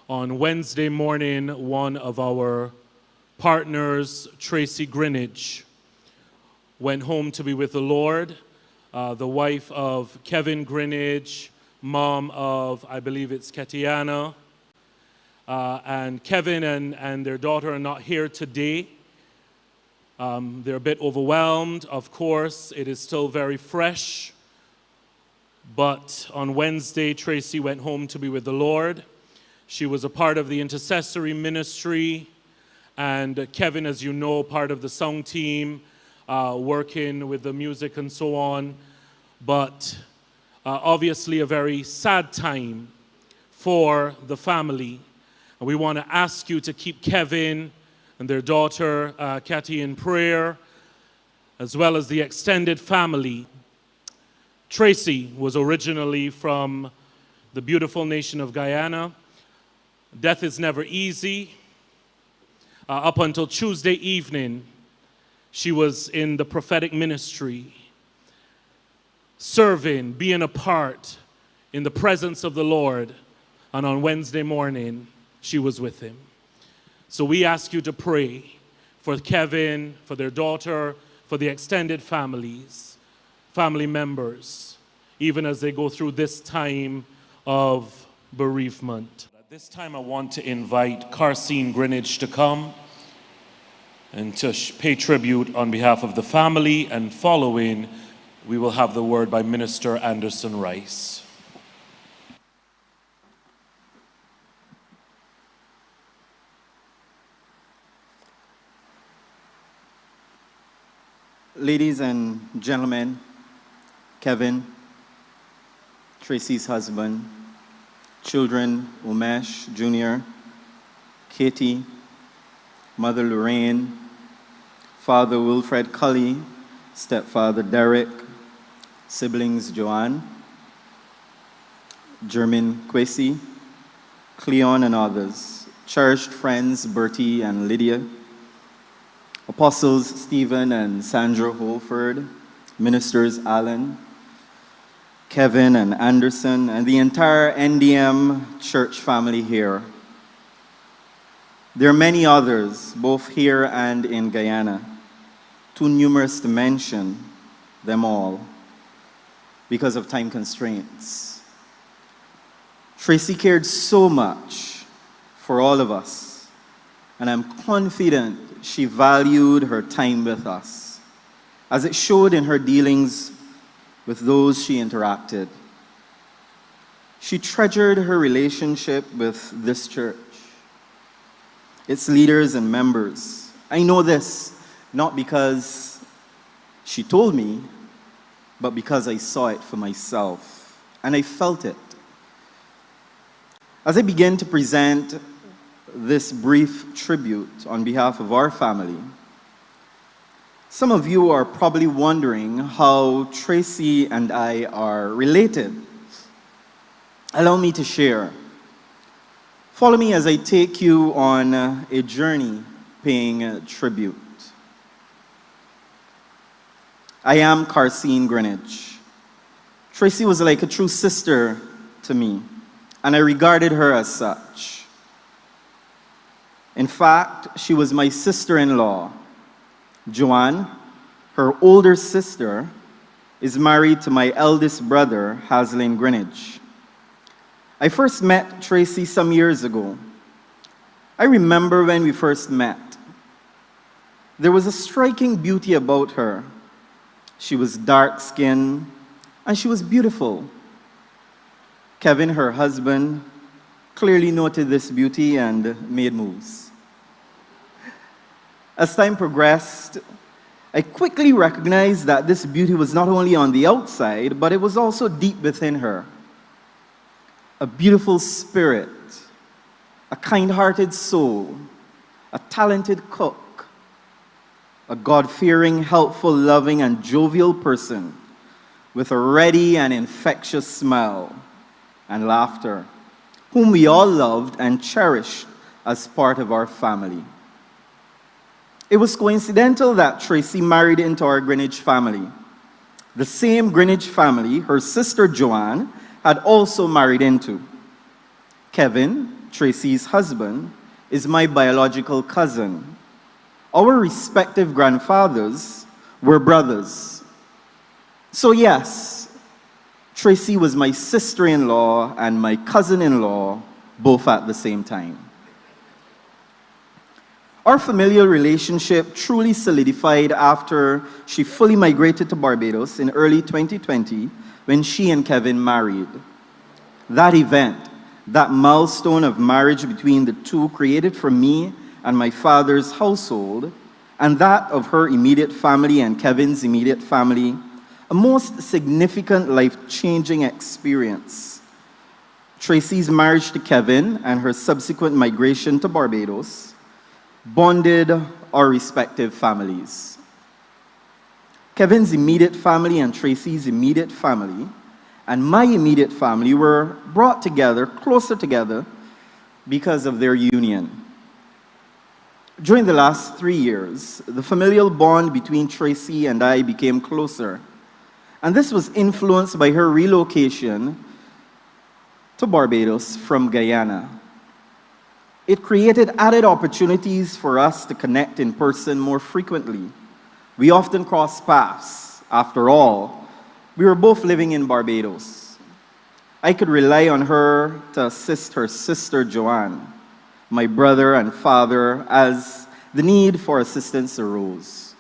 On Wednesday morning, one of our partners, Tracy Greenidge, went home to be with the Lord. The wife of Carseen Greenidge, mom of, I believe it's 𝗿𝗲𝗺𝗺𝗀𝗃. And Kevin and their daughter are not here today. They're a bit overwhelmed. Of course, it is still very fresh. But on Wednesday, Tracy went home to be with the Lord. She was a part of the intercessory ministry. And Kevin, as you know, part of the song team, working with the music and so on. But obviously a very sad time for the family. And we want to ask you to keep Kevin and their daughter, 𝗿𝗲𝗺𝗺𝗀𝗃, in prayer, as well as the extended family. Tracy was originally from the beautiful nation of Guyana. Death is never easy. Up until Tuesday evening, she was in the prophetic ministry, serving, being a part in the presence of the Lord. And on Wednesday morning, she was with him. So we ask you to pray for Kevin, for their daughter, for the extended families, family members, even as they go through this time of bereavement. At this time, I want to invite Carseen Greenidge to come and to pay tribute on behalf of the family, and following, we will have the word by Minister Anderson Rice. Ladies and gentlemen, Kevin, Tracy's husband, children, Umesh Jr., Katie, Mother Lorraine, Father Wilfred Cully, stepfather Derek, siblings Joanne, Jermaine Kwesi, Cleon and others, cherished friends Bertie and Lydia, Apostles Stephen and Sandra Holford, ministers Alan, Kevin and Anderson, and the entire NDM church family here. There are many others, both here and in Guyana, too numerous to mention them all because of time constraints. Tracy cared so much for all of us, and I'm confident she valued her time with us, as it showed in her dealings with those she interacted. She treasured her relationship with this church, its leaders and members. I know this not because she told me, but because I saw it for myself, and I felt it. As I begin to present this brief tribute on behalf of our family, some of you are probably wondering how Tracy and I are related. Allow me to share. Follow me as I take you on a journey paying tribute. I am Carseen Greenidge. Tracy was like a true sister to me, and I regarded her as such. In fact, she was my sister-in-law. Joanne, her older sister, is married to my eldest brother, Carseen Greenidge. I first met Tracy some years ago. I remember when we first met. There was a striking beauty about her. She was dark-skinned, and she was beautiful. Kevin, her husband, clearly noted this beauty and made moves. As time progressed, I quickly recognized that this beauty was not only on the outside, but it was also deep within her. A beautiful spirit, a kind-hearted soul, a talented cook, a God-fearing, helpful, loving, and jovial person with a ready and infectious smile and laughter, whom we all loved and cherished as part of our family. It was coincidental that Tracy married into our Greenidge family. The same Greenidge family her sister Joanne had also married into. Kevin, Tracy's husband, is my biological cousin. Our respective grandfathers were brothers. So yes, Tracy was my sister-in-law and my cousin-in-law, both at the same time. Our familial relationship truly solidified after she fully migrated to Barbados in early 2020 when she and Kevin married. That event, that milestone of marriage between the two, created for me and my father's household, and that of her immediate family and Kevin's immediate family, a most significant life-changing experience. Tracy's marriage to Kevin and her subsequent migration to Barbados bonded our respective families. Kevin's immediate family and Tracy's immediate family and my immediate family were brought together, closer together, because of their union. During the last 3 years, the familial bond between Tracy and I became closer, and this was influenced by her relocation to Barbados from Guyana. It created added opportunities for us to connect in person more frequently. We often crossed paths. After all, we were both living in Barbados. I could rely on her to assist her sister Joanne, my brother and father, as the need for assistance arose.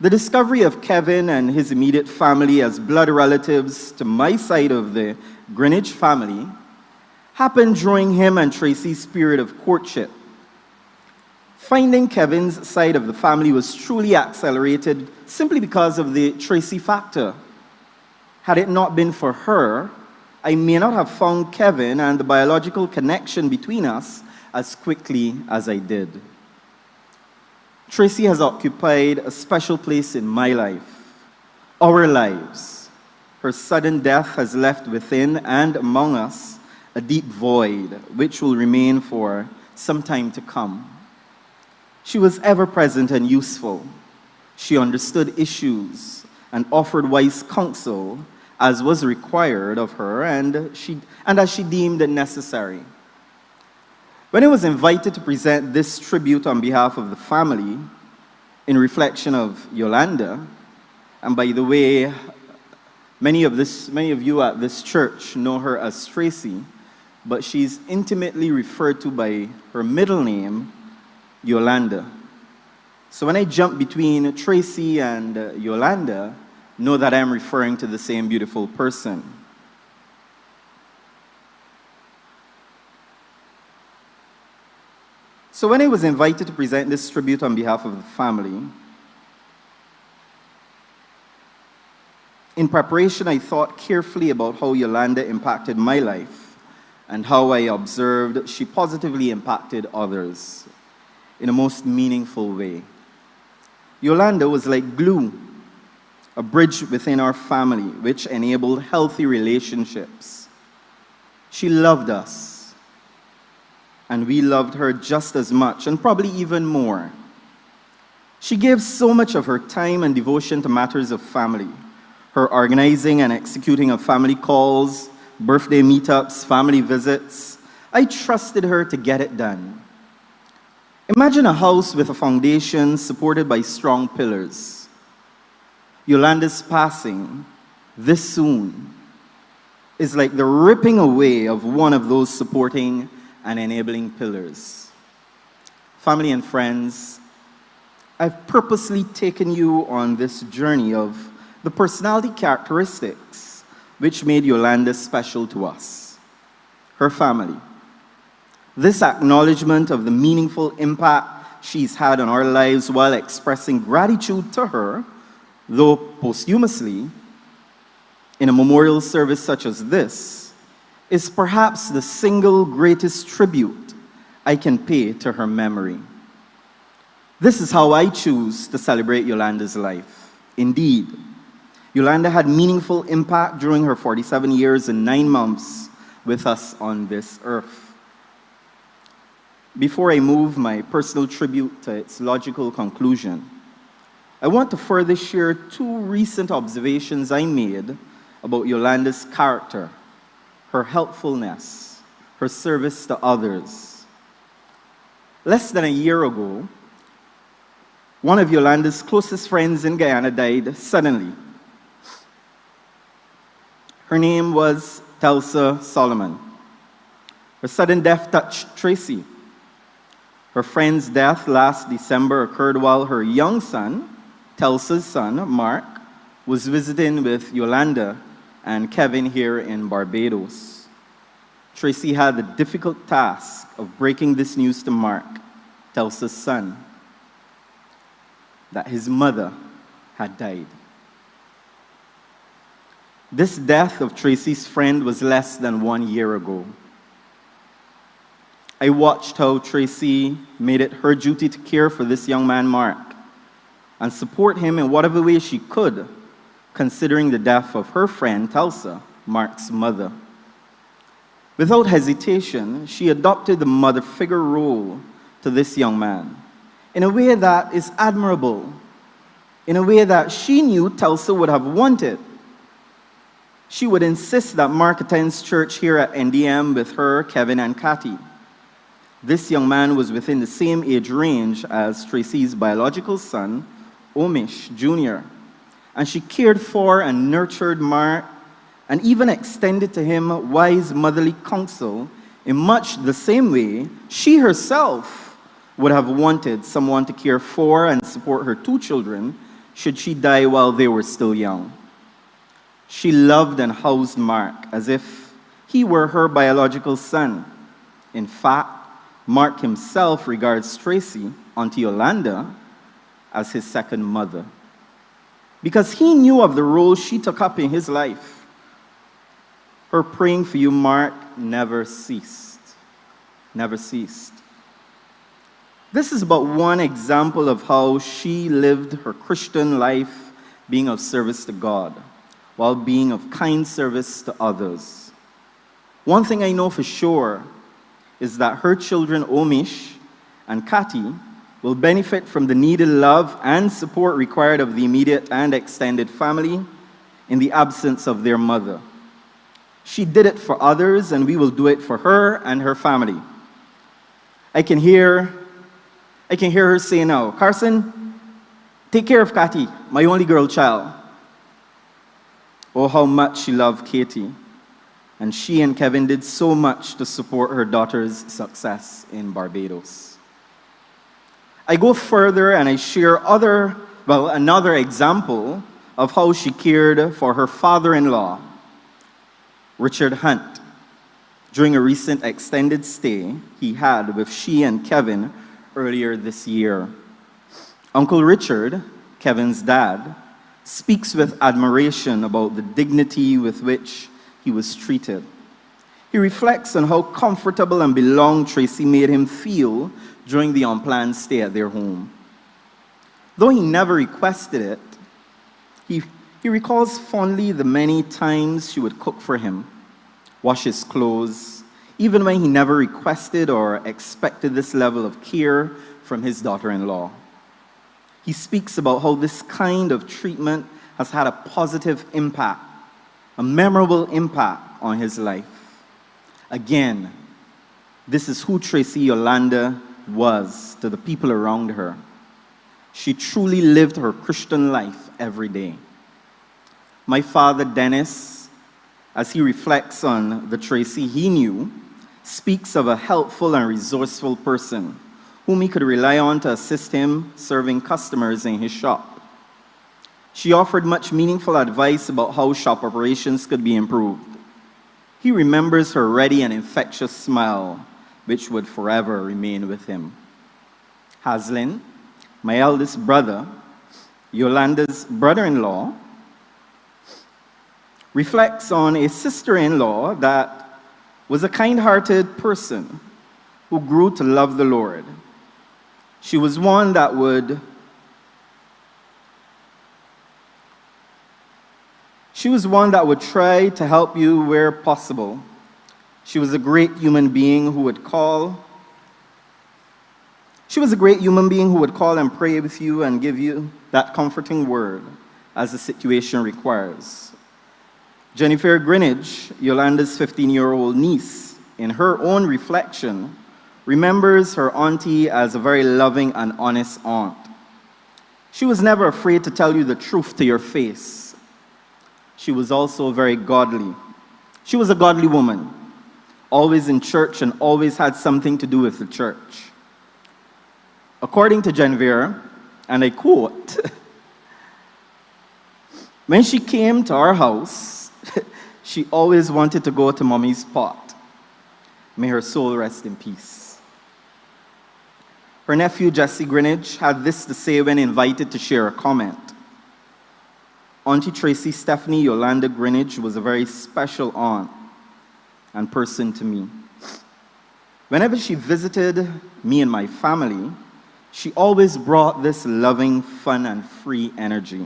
The discovery of Kevin and his immediate family as blood relatives to my side of the Greenidge family happened during him and Tracy's period of courtship. Finding Kevin's side of the family was truly accelerated simply because of the Tracy factor. Had it not been for her, I may not have found Kevin and the biological connection between us as quickly as I did. Tracy has occupied a special place in my life, our lives. Her sudden death has left within and among us a deep void, which will remain for some time to come. She was ever present and useful. She understood issues and offered wise counsel as was required of her and as she deemed necessary. When I was invited to present this tribute on behalf of the family, in reflection of Yolanda, and by the way, many of you at this church know her as Tracy, but she's intimately referred to by her middle name, Yolanda. So when I jump between Tracy and Yolanda, know that I'm referring to the same beautiful person. So when I was invited to present this tribute on behalf of the family, in preparation, I thought carefully about how Yolanda impacted my life and how I observed she positively impacted others in a most meaningful way. Yolanda was like glue, a bridge within our family which enabled healthy relationships. She loved us, and we loved her just as much, and probably even more. She gave so much of her time and devotion to matters of family, her organizing and executing of family calls, birthday meetups, family visits. I trusted her to get it done. Imagine a house with a foundation supported by strong pillars. Yolanda's passing this soon is like the ripping away of one of those supporting and enabling pillars. Family and friends, I've purposely taken you on this journey of the personality characteristics which made Yolanda special to us, her family. This acknowledgement of the meaningful impact she's had on our lives while expressing gratitude to her, though posthumously, in a memorial service such as this, is perhaps the single greatest tribute I can pay to her memory. This is how I choose to celebrate Yolanda's life. Indeed, Yolanda had meaningful impact during her 47 years and 9 months with us on this earth. Before I move my personal tribute to its logical conclusion, I want to further share 2 recent observations I made about Yolanda's character, her helpfulness, her service to others. Less than a year ago, one of Yolanda's closest friends in Guyana died suddenly. Her name was 𝗿𝗲𝗀 Solomon. Her sudden death touched Tracy. Her friend's death last December occurred while her young son, 𝗿𝗲𝗀's son, Mark, was visiting with Yolanda and Kevin here in Barbados. Tracy had the difficult task of breaking this news to Mark, 𝗿𝗲𝗀's son, that his mother had died. This death of Tracy's friend was less than 1 year ago. I watched how Tracy made it her duty to care for this young man, Mark, and support him in whatever way she could, considering the death of her friend, 𝗿𝗲𝗀, Mark's mother. Without hesitation, she adopted the mother figure role to this young man in a way that is admirable, in a way that she knew 𝗿𝗲𝗀 would have wanted. She would insist that Mark attends church here at NDM with her, Kevin, and Kathy. This young man was within the same age range as Tracy's biological son, 𝗿𝗲𝗄𝗆 Jr., and she cared for and nurtured Mark and even extended to him wise motherly counsel in much the same way she herself would have wanted someone to care for and support her 2 children should she die while they were still young. She loved and housed Mark as if he were her biological son. In fact, Mark himself regards Tracy, Auntie Yolanda, as his second mother, because he knew of the role she took up in his life. Her praying for you, Mark, never ceased. Never ceased. This is but one example of how she lived her Christian life being of service to God, while being of kind service to others. One thing I know for sure is that her children, 𝗿𝗲𝗄𝗆 and Kathy, will benefit from the needed love and support required of the immediate and extended family in the absence of their mother. She did it for others, and we will do it for her and her family. I can hear her say now, Carseen, take care of Kathy, my only girl child. Oh, how much she loved Katie. And she and Kevin did so much to support her daughter's success in Barbados. I go further and I share another example of how she cared for her father-in-law, Richard Hunt, during a recent extended stay he had with she and Kevin earlier this year. Uncle Richard, Kevin's dad, speaks with admiration about the dignity with which he was treated. He reflects on how comfortable and belonged Tracy made him feel during the unplanned stay at their home. Though he never requested it, he recalls fondly the many times she would cook for him, wash his clothes, even when he never requested or expected this level of care from his daughter-in-law. He speaks about how this kind of treatment has had a positive impact, a memorable impact on his life. Again, this is who Tracy Yolanda was to the people around her. She truly lived her Christian life every day. My father, Dennis, as he reflects on the Tracy he knew, speaks of a helpful and resourceful person whom he could rely on to assist him serving customers in his shop. She offered much meaningful advice about how shop operations could be improved. He remembers her ready and infectious smile, which would forever remain with him. Haslin, my eldest brother, Yolanda's brother-in-law, reflects on a sister-in-law that was a kind-hearted person who grew to love the Lord. She was one that would try to help you where possible. She was a great human being who would call and pray with you and give you that comforting word as the situation requires. Jennifer Greenidge, Yolanda's 15-year-old niece, in her own reflection, remembers her auntie as a very loving and honest aunt. She was never afraid to tell you the truth to your face. She was also very godly. She was a godly woman, always in church and always had something to do with the church. According to Genevieve, and I quote, when she came to our house, she always wanted to go to Mommy's pot. May her soul rest in peace. Her nephew, 𝗍𝗲 Greenidge, had this to say when invited to share a comment. Auntie Tracy Stephanie Yolanda Greenidge was a very special aunt and person to me. Whenever she visited me and my family, she always brought this loving, fun, and free energy,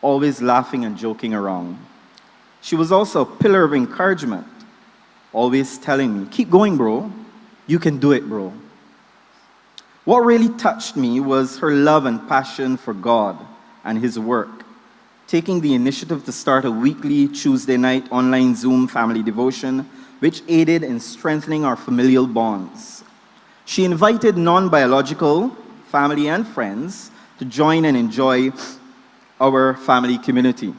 always laughing and joking around. She was also a pillar of encouragement, always telling me, keep going, bro. You can do it, bro. What really touched me was her love and passion for God and His work, taking the initiative to start a weekly Tuesday night online Zoom family devotion, which aided in strengthening our familial bonds. She invited non-biological family and friends to join and enjoy our family community.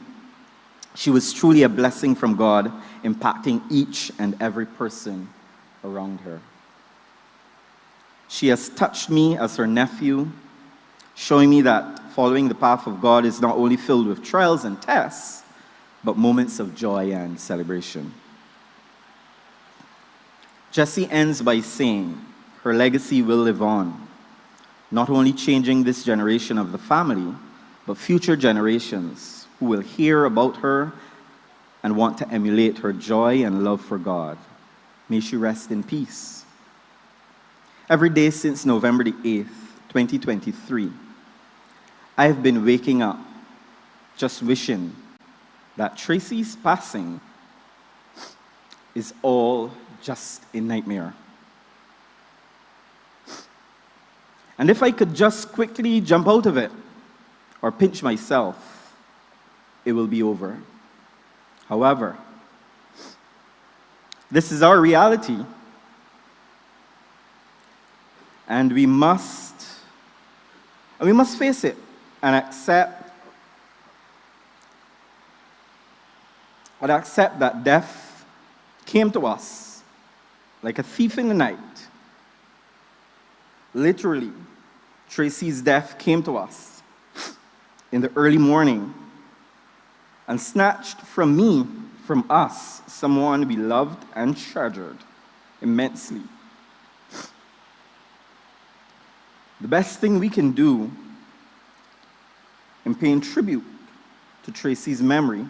She was truly a blessing from God, impacting each and every person around her. She has touched me as her nephew, showing me that following the path of God is not only filled with trials and tests, but moments of joy and celebration. 𝗍𝗲 ends by saying, her legacy will live on, not only changing this generation of the family, but future generations who will hear about her and want to emulate her joy and love for God. May she rest in peace. Every day since November the 8th, 2023, I have been waking up just wishing that Tracy's passing is all just a nightmare. And if I could just quickly jump out of it or pinch myself, it will be over. However, this is our reality, and we must face it and accept that death came to us like a thief in the night. Literally, Tracy's death came to us in the early morning and snatched from us, someone we loved and treasured immensely. The best thing we can do in paying tribute to Tracy's memory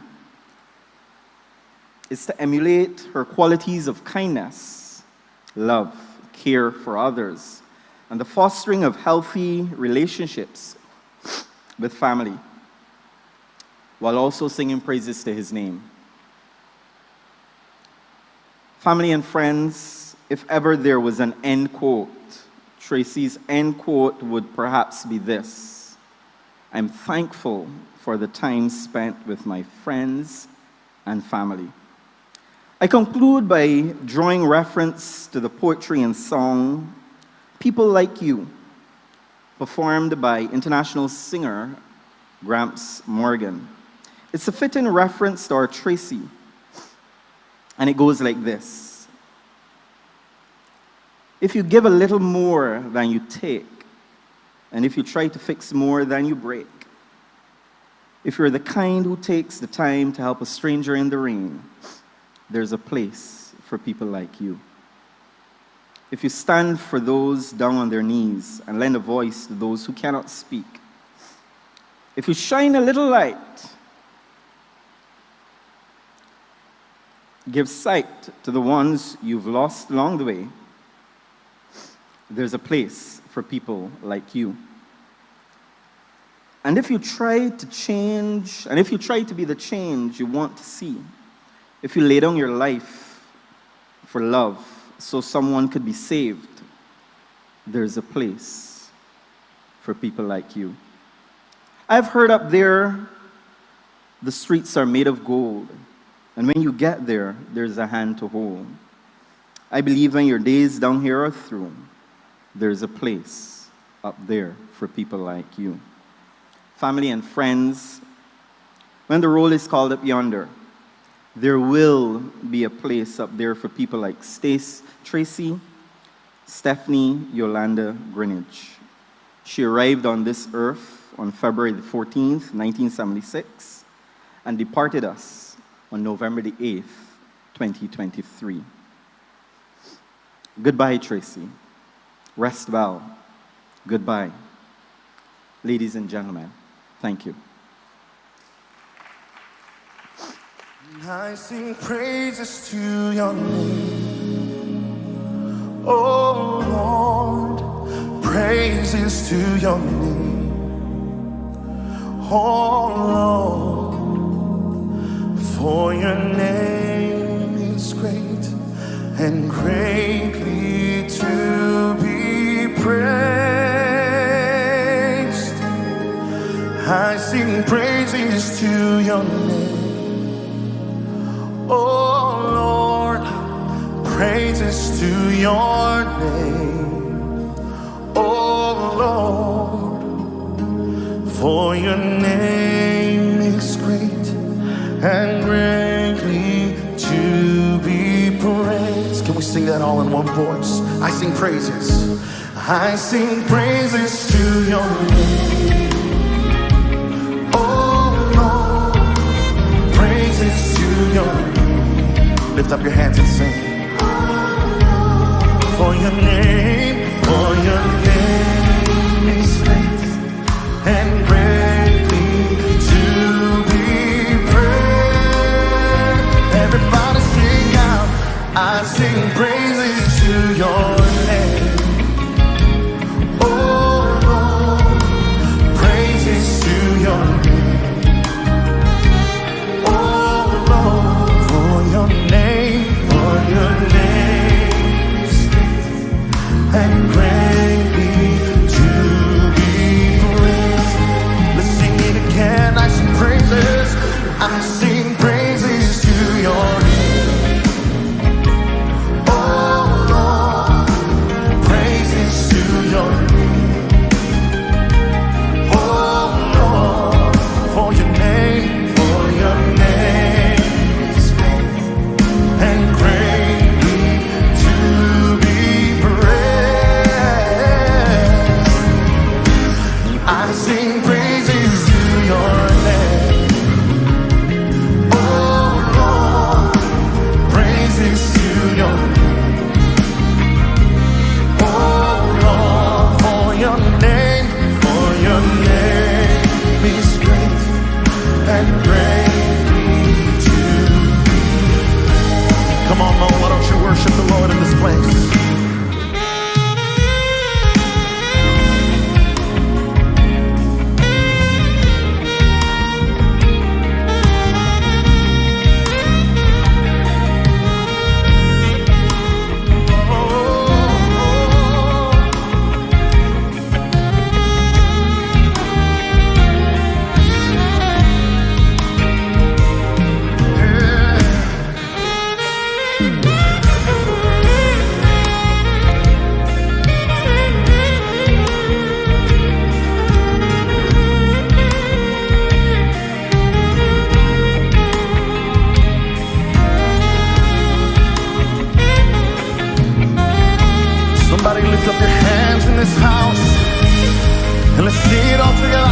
is to emulate her qualities of kindness, love, care for others, and the fostering of healthy relationships with family, while also singing praises to His name. Family and friends, if ever there was an end quote, Tracy's end quote would perhaps be this: I'm thankful for the time spent with my friends and family. I conclude by drawing reference to the poetry and song People Like You, performed by international singer Gramps Morgan. It's a fitting reference to our Tracy, and it goes like this: if you give a little more than you take, and if you try to fix more than you break, if you're the kind who takes the time to help a stranger in the rain, there's a place for people like you. If you stand for those down on their knees and lend a voice to those who cannot speak, if you shine a little light, give sight to the ones you've lost along the way, there's a place for people like you. And if you try to change, and if you try to be the change you want to see, if you lay down your life for love so someone could be saved, there's a place for people like you. I've heard up there, the streets are made of gold, and when you get there, there's a hand to hold. I believe when your days down here are through, there's a place up there for people like you. Family and friends, when the roll is called up yonder, there will be a place up there for people like Tracy, Stephanie Yolanda Greenidge. She arrived on this earth on February the 14th, 1976, and departed us on November the 8th, 2023. Goodbye, Tracy. Rest well. Goodbye. Ladies and gentlemen, thank you. I sing praises to your name, oh Lord, praises to your name, oh Lord, for your name is great and greatly to be praised. I sing praises to your name, oh Lord, praises to your name, oh Lord, for your name is great and greatly to be praised. Can we sing that all in one voice? I sing praises. I sing praises to your name, oh Lord, praises to your name. Lift up your hands and sing. For your name is great and greatly to be praised. Everybody sing out. I sing praises to your name, oh Lord, praises to your name, oh Lord, for your name is great and greatly to be praised. Let's sing it again. I sing praises. I sing praises to your name, oh Lord, praises to your name, oh Lord, for your name is great and greatly to be praised. I sing praises to your name, oh Lord, praises to your name, oh Lord, for your name is great and greatly to be. Come on, Lord, why don't you worship the Lord in this place? Somebody lift up your hands in this house and let's sing it all together.